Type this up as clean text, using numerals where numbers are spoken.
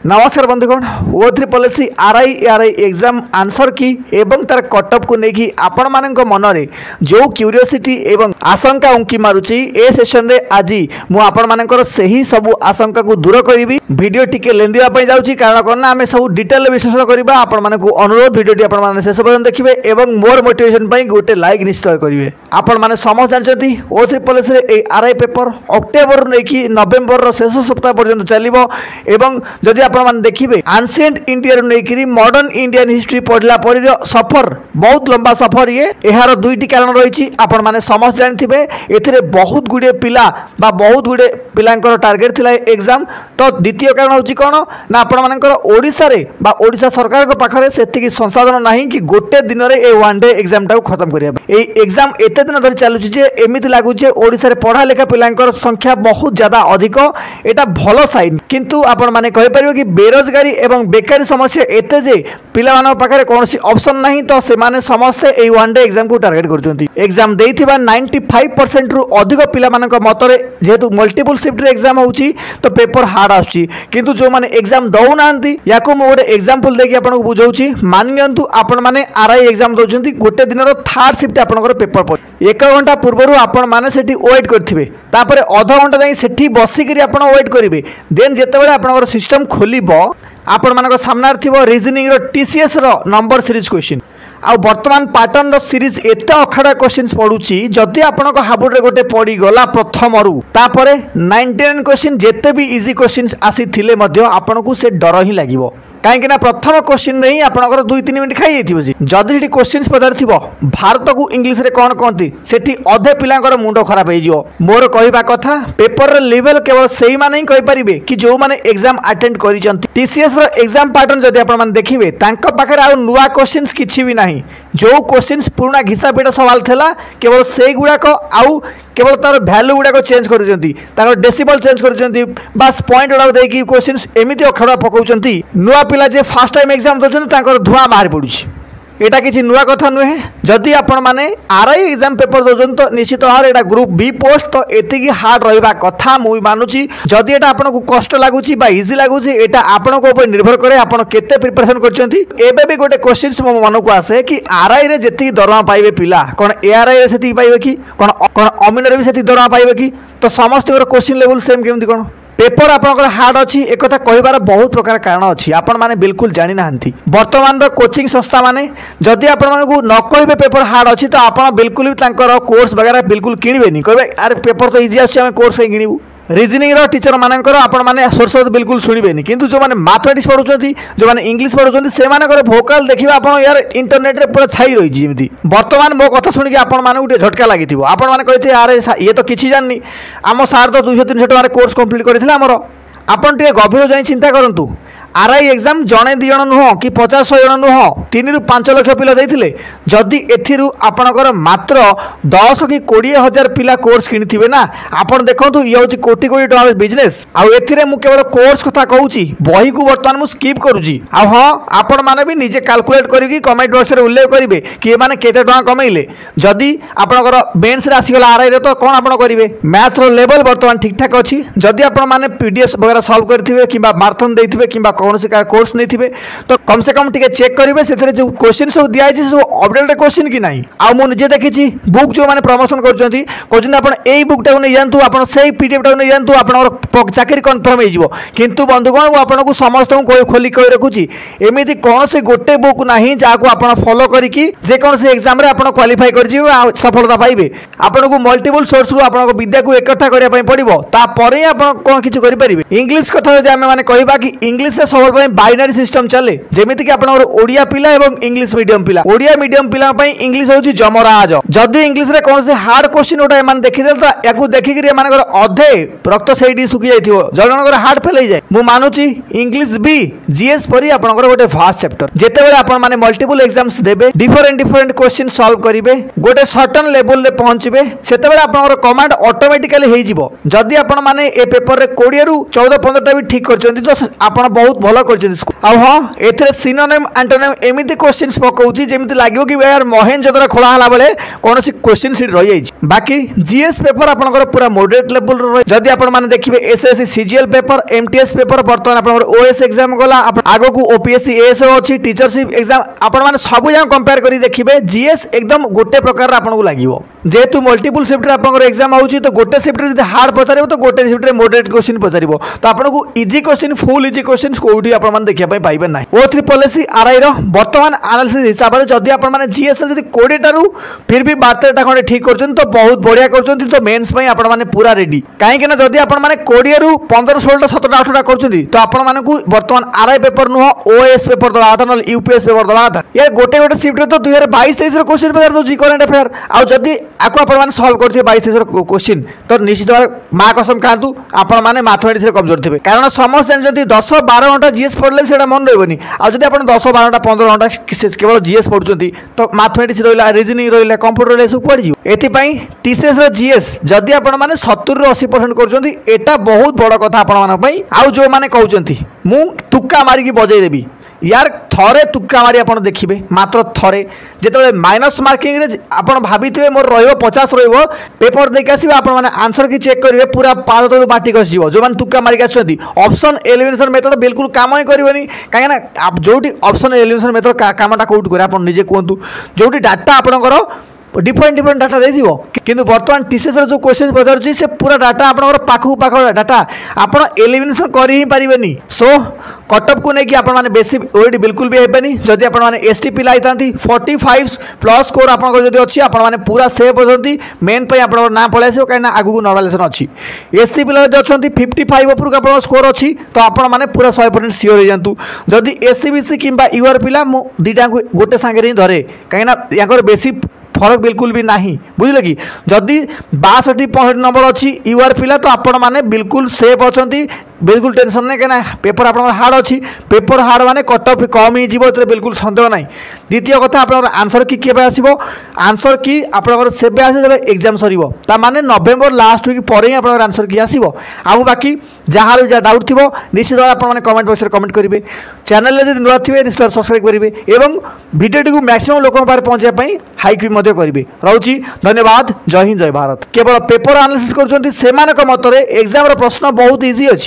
नमस्कार बंधुगण O3 policy RI exam answer की एवं तार कटअप को लेकिन आपण मानक मनरे जो क्यूरियोसिटी एवं आशंका उंकी मारुची ए सेशन रे आज मु आपण मानकर सही सब आशंका को दूर करी वीडियो टिके लेंदिवा पई जाउची कारण कोन आमे सब डिटेल विश्लेषण करबा आपण मानक अनुरोध वीडियो टी आपण माने शेष पर्यंत देखिबे एवं मोर मोटिवेशन पई गोटे लाइक निश्चित करिवे। आपण माने समझ जानचती O3 पॉलिसी रे ए आरआई पेपर अक्टोबर नेकी नवेम्बर रो शेष सप्ताह पर्यंत चलिबो एवं जदि आपण माने देखिबे एंशिएंट इंडिया रो नेकी मॉडर्न इंडियन हिस्ट्री पढ़ला पर सफर बहुत लंबा सफर ये एहार दुईटी कारण रही आपण माने समझ जानथिबे एथिरे बहुत गुडे पिला बा बहुत गुडे पिलांकर टार्गेट थिला एग्जाम तो द्वितीय कारण होची कोन ना आपण मानकर ओडिसा रे बा ओडिसा सरकार को पाखरे सेतिकी संसाधन नाही कि गोटे दिन रे ए वन डे एग्जाम टा खत्म करिया ए एग्जाम एते दिन धरि चालुची जे एमिति लागु जे ओडिसा रे पढ़ा लेखा पिलांकर संख्या बहुत ज्यादा अधिक एटा भलो साइन किंतु आपण माने कहि परिबो कि बेरोजगारी एवं बेकारी समस्या एते जे पिला मानक पाखरे कोनसी ऑप्शन नाही तो से माने समस्त ए वन डे एग्जाम को टार्गेट करचंती। एग्जाम देइथिबा 95% रु अधिक पिला मानक मतरे जेतु मल्टीपल शिफ्ट रे एग्जाम होउची तो पेपर हार्ड आछी किंतु जो माने एग्जाम दउ नांती याको मो गोटे एग्जांपल देकी आपन को बुझौची मानियंतु आपण माने आरआई एग्जाम दोचंती गोटे दिन रो थर्ड शिफ्ट आपनकर पेपर पर 1 घंटा पूर्वरु आपण माने सेठी वेट करथिबे तापरे आधा घंटा जाई सेठी बसी करी आपण वेट करिवे देन जेते बेले आपनकर सिस्टम खोलिबो आपण मानक सामनार थिबो रीजनिंग रो टीसीएस रो नंबर सीरीज क्वेश्चन आ वर्तमान पैटर्न रो सीरीज एते अखाड़ा क्वेश्चंस पडुची जदि आपनक हाबुड रे गोटे पड़ी गला प्रथम रु तापरे 99 क्वेश्चन जेते भी इजी क्वेश्चंस आसी थिले मध्य आपनकु से डर ही लागिवो कहीं ना प्रथम क्वेश्चन नहीं आपनकर 2-3 मिनिट खाई जाइथिबो जी जदि सेठी क्वेश्चंस पदार थिबो भारत को इंग्लिश रे कोन कहंती सेठी अधे पिलांकर मुंडो खराब हो जिवो। मोर कहबा कथा पेपर रे लेवल केवल सेही माने ही कहि परिबे कि जो माने एग्जाम अटेंड करिसंती टीसीएस रो एग्जाम पैटर्न जदि आपण माने देखिबे तांका पाखरे आ नुवा क्वेश्चंस किछि भी नाही जो क्वेश्चंस पुराना घिसा पेटा सवाल थेला केवल सेही गुडा को आउ केवल तार वैल्यू गुडा को चेंज करिसंती तार डेसिमल चेंज करिसंती बस पॉइंट गुडा देकी क्वेश्चंस एमिति अखड़ा पकाउचंती नुवा पिला जे फर्स्ट टाइम एग्जाम दोचंती तांकर धुआ बाहर पडुची एटा किछि नुआ कथा नुहे जदि आपण माने आरआई एग्जाम पेपर दोचन तो निश्चित भाव एटा ग्रुप बी पोस्ट तो एतिकी हार्ड रहिबा कथा मुई मानुची जदि एटा आपन को कष्ट लागुची बा इजी लागुची एटा आपन को ऊपर निर्भर करे आपन केते प्रिपरेशन करचंती। एबे भी गोटे क्वेश्चंस मो मन को आसे कि आरआई रे जेतिकी दरमा पाइबे पिला कोन एआरआई रे सेतिकी पाइबे कि कोन अमिन रे भी सेतिकी दरमा पाइबे कि तो समस्त क्वेश्चन लेवल सेम केमति कोन पेपर आपनकर हार्ड अच्छी एक कथा कहबार बहुत प्रकार कारण अच्छी आपण माने बिल्कुल जानी नाहंती वर्तमान रो कोचिंग संस्था माने जदि आपण मानकु न कहबे पेपर हार्ड अच्छी तो आपण बिल्कुल भी तांकर कोर्स वगैरह बिल्कुल किनिबेनी कहबे अरे पेपर तो इजी आछी हम कोर्स कहीं किनिबू रीजनिंग रो टीचर मानकर आपण माने सोर्स बिल्कुल सुनिबेनी किंतु जो माने मैथमेटिक्स पढुचंती जो माने इंग्लिश पढुचंती से मानकर भोकाल देखिबा आपण यार इंटरनेट रे पूरा छाई रही जेमती वर्तमान मो कथा सुनिके आपण माने गुटे झटका लागिथिबो आपण माने कहिथे अरे ये तो किछि जाननी आम सार तो 200-300 टका कोर्स कंप्लीट करिथिला हमर आपण टिके गभीर जाई चिंता करंतु आरआई एग्जाम जड़े 2 जण नुह कि 50-100 जण नुह 3 ରୁ 5 लाख पिला देथिले जदि एथिरु आपनकर मात्र 10 कि 20 हजार पिला कोर्स किनिथिबे ना आपण देखंतु ये होची कोटी कोटी टका बिजनेस आ एथिरे मु केवल कोर्स कथा कहूची बही को वर्तमान मु स्किप करूची आ हां आपण माने भी निजे कैलकुलेट करिकि कमेंट बॉक्स रे उल्लेख करिवे कि माने केते टका कमेइले जदि आपनकर बेंच रे आसी गला आरआई रे तो कोन आपण करिवे मैथ रो लेवल वर्तमान ठीक ठाक अछि जदि आपण माने पीडीएफ वगैरह सॉल्व करथिबे किबा माराथन देथिबे किबा कौन से कोर्स नहीं थे तो कम से कम टिके चेक करेंगे से जो क्वेश्चन सब दिया सब अपडेटेड क्वेश्चन कि नहीं आ मु निजे देखी बुक जो माने प्रमोशन करछंती आपण एई बुक टा नै जानतु आपण सेही पीडीएफ टा नै जानतु आपण चाकरी कंफर्म हो जिवो किंतु बंधुगण मु आपण को समस्त को खोली कहि रखुची एमिति कोन से गोटे बुक नाही जा को आपण फॉलो करिकि जे कोन से एग्जाम रे आपण क्वालिफाई कर जिवो सफलता पाइबे आपण को मल्टीपल सोर्स रु आपण को विद्या को एकठा करिया पई पड़िबो ता परे आपण कोन किछ करि परिबे। इंग्लिश कथा जे हम माने कहिबा कि इंग्लिश से सब बाइनरी सिस्टम चले जेमिति कि आपनर ओडिया पिला एवं इंग्लिश मीडियम पिला ओडिया मीडियम पिला पई इंग्लिश होची जमराज जदि इंग्लिश रे कोन से हार्ड क्वेश्चन ओटा एमान देखि देल तो याकू देखि कि एमानकर अधे रक्त सेडी सुखी जाइथिबो जणनकर हार्ड फेल हो जाय मु मानुची इंग्लिश बी जीएस परी आपनकर गोटे फास्ट चैप्टर जेते बेले आपण माने मल्टीपल एग्जाम्स देबे डिफरेंट क्वेश्चन सॉल्व करिवे गोटे सर्टेन लेवल रे पहुंचबे सेते बेले आपनकर कमांड ऑटोमेटिकली हे जिवो जदि आपण माने ए पेपर रे 20 ରୁ 14-15 टा भी ठीक करचंती तो आपण बहुत भल कर हाँ ए सिनोनिम एंटोनिम एमती क्वेश्चन पकाउछि जेमती लागो कि यार महेंद्र खोला हला बेले कौन क्वेश्चन सीट रही जाइए। बाकी जीएस पेपर आपंकर पूरा मॉडरेट लेवल रही जदि आपण माने देखिए SSC CGL paper MTS paper बर्तमान आपंकर ओएस एग्जाम गला आगो को ओपीएससी एएसओ अच्छी टीचरशिप एग्जाम आपण माने सब जगह कंपेयर करी देखिए जीएस एकदम गोटे प्रकार आपको लगे जेहेतु मल्टीपल शिफ्ट आपंकर एग्जाम होची तो गोटे शिफ्ट रे हार्ड पचार तो गोटे शिफ्ट रे मॉडरेट क्वेश्चन पचार तो आपको easy question full easy question कोठी आपण माने देखिया पाइबे ना O3 पॉलिसी आरआई रो वर्तमान एनालिसिस हिसाब से जदि आपण माने जीएस जदि 20 टारू फिर भी 72 खंडे ठीक करछन तो बहुत बढ़िया करछन तो मेंस पई आपण माने पूरा रेडी काहे कि ना जदि आपण माने 20 रु 15 16 17 18 करछन तो आपण माने को वर्तमान आरआई पेपर नुह ओएस पेपर दला था न यूपीएस पेपर दला था ये गोटे गोटे शिफ्ट रे तो 2022 23 रो क्वेश्चन पेपर दो जी करंट अफेयर आ जदि आको आपण माने सॉल्व करथिए 22 23 रो क्वेश्चन तो निश्चित मां कसम खांतु आपण माने मैथमेटिक्स रे कमजोर थिबे कारण समस्त जदि 10 12 घंटा जीएस पढ़ले सेटा मन रहबनी आ जदि आपण 10 12 घंटा 15 घंटा केवल जीएस पढ़ुचंती तो मैथमेटिक्स रहिला रीजनिंग रहिला कंप्यूटर रहिला सब पढ़ जिवो एथि पई टीसीएस रो जीएस जदि आपण माने 70 रो 80% करचंती एटा बहुत बड़ कथा आपण माने पई आ जो माने कहउचंती मु तुक्का मारी की बजाई देबी यार थरे तुक्का मारी आप देखिए मात्र थरे जिते माइनस मार्किंग रे आपन भाभी मोर रहिबो 50 रहिबो पेपर देख आसबे आपण माने आंसर की चेक करिवे पूरा पाद तो बाटी कस जीवो जो माने तुक्का मारी आछंती ऑप्शन एलिमिनेशन मेथड बिल्कुल काम ही करबनी काहे ना आप जोटी ऑप्शन एलिमिनेशन मेथड कामटा कोउट करे आपण निजे कोंतु जोटी डाटा आपनकर डिफरेंट डिफरेंट डाटा दे दिवो किंतु वर्तमान टीसीएस रो जो क्वेश्चन पचारुची से पूरा डाटा आपनकर पाखु पाख डाटा आपण एलिमिनेशन करि ही परिबेनी सो कटअप को नहीं कि आपण माने बेसी ओडी बिल्कुल भी हेबेनी जदि आपण माने एसटी पिला आइतांती 45 प्लस स्कोर आपण जदि अछि आपण माने पूरा सेव होजंती मेन पे आपण ना पळे आसीओ काइना आगु नॉर्मलाइजेशन अछि एससी पिला जदि अछंती 55 ऊपर आपण स्कोर अछि तो आपण माने पूरा 100% सियोर हो जांतु जदि एससीबीसी किंबा यूआर पिला मु दीटा को गोटे संगे ही धरे काइना याकर बेसी फरक बिल्कुल भी नहीं बुझे कि जदि 62% नंबर अच्छी यूआर पिला तो आपण माने बिल्कुल सेफ अच्छी बिल्कुल टेंशन नहीं कहना पेपर आप हार्ड अच्छी पेपर हार्ड माने कट ऑफ कम ही जीवो एतरे बिल्कुल संदेह नहीं। द्वितीय कथा आप आंसर की केबे आसीबो आंसर की आप सेबे आसे जब एग्जाम सरीबो ता माने नवेम्बर लास्ट वीक पर ही आप आंसर की आसीबो आ बाकी जहाँ जा डाउट थिबो निश्चित भाव आप कमेंट बॉक्स रे कमेंट करेंगे चैनल रे नुआ थिबे निश्चित सब्सक्राइब करेंगे एवं वीडियो को मैक्सिमम लोगों पारे पहुँचाई हाइक भी करेंगे रोची धन्यवाद जय हिंद जय भारत केवल पेपर एनालिसिस कर मतरे एग्जाम प्रश्न बहुत इजी अच्छी।